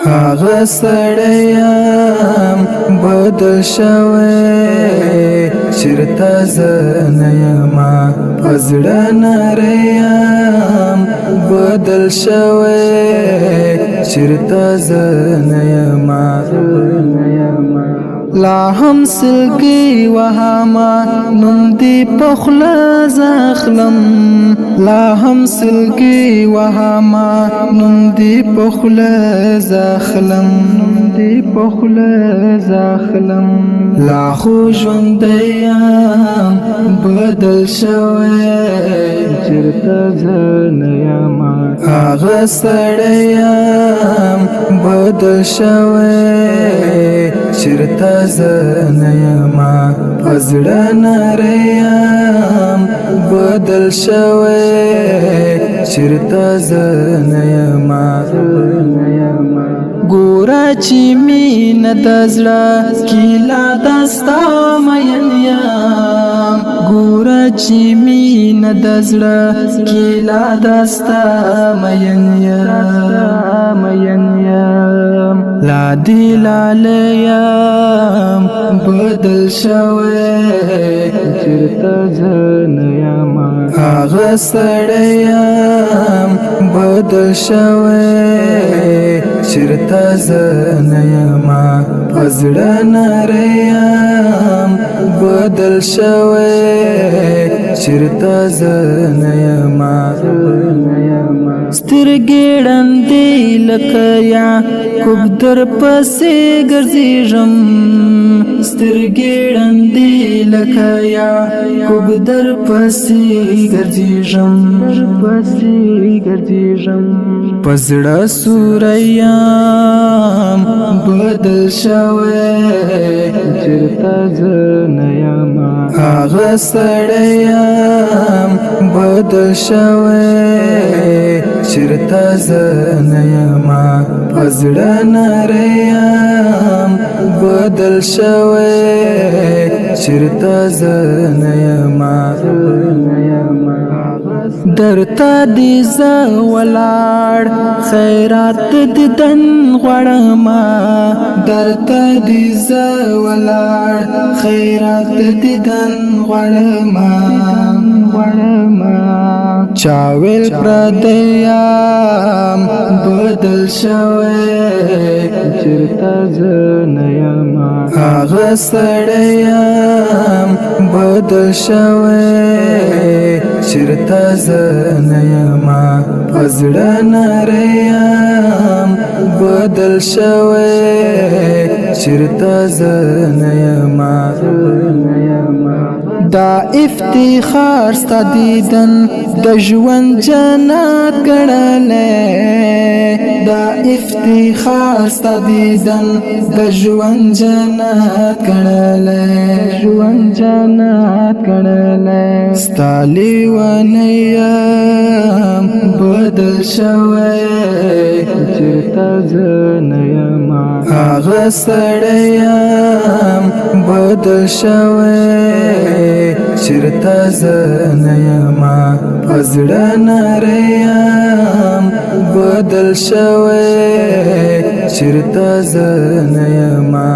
هغه سړیم بدل شوی چرته زه نه یمه په زړه نریم بدل شوی چرته زه نه یمه لا هم سلګي وهما نوم دی پخلا زخلم لا هم سلګي وهما نوم دی پخلا زخلم لا خو ژوندیم بدل شوی چرته زه نه یمه هغه سړیم بدل شوی چرته زه نه یمه په زړه نریم بدل شوی چرته زه نه یمه ګوره چې مینه د زړه کیلا دستا مین یم ګوره چې مینه د زړه کیلا دستا مین یم لا دی لالیم بدل شوی چرته زه نه یمه هغه سړیم بدل شوی چرته زه نه یمه په زړه نریم بدل شوی چرته زه نه یمه سترګې ړندې لکه یعقوب در پسې ګرځېږم سترګې ړندې لکه یعقوب در پسې ګرځېږم په زړه سوریم بدل شوی چرته زه نه یمه هغه سړیم بدل شوی چرته زه نه یمه په زړه نریم بدل شوی چرته زه نه یمه درته دې زه ولاړ خیرات دیدن غواړمه درته دې زه ولاړ خیرات دیدن غواړمه چاویل پردیم بدل شوی چرته زه نه یمه هغه سړیم بدل شوی چرته زه نه یمه په زړه نریم بدل شوی چرته زه نه یمه دا افتخار ستا دیدن د ژوند جنت ګڼلی دا افتخار ستا دیدن د ژوند جنت ګڼلی ستا لیونی یم بدل شوی چرته زه نه یمه هغه سړیم بدل شوی چرته زه نه یمه په زړه نریم بدل شوی چرته زه نه یمه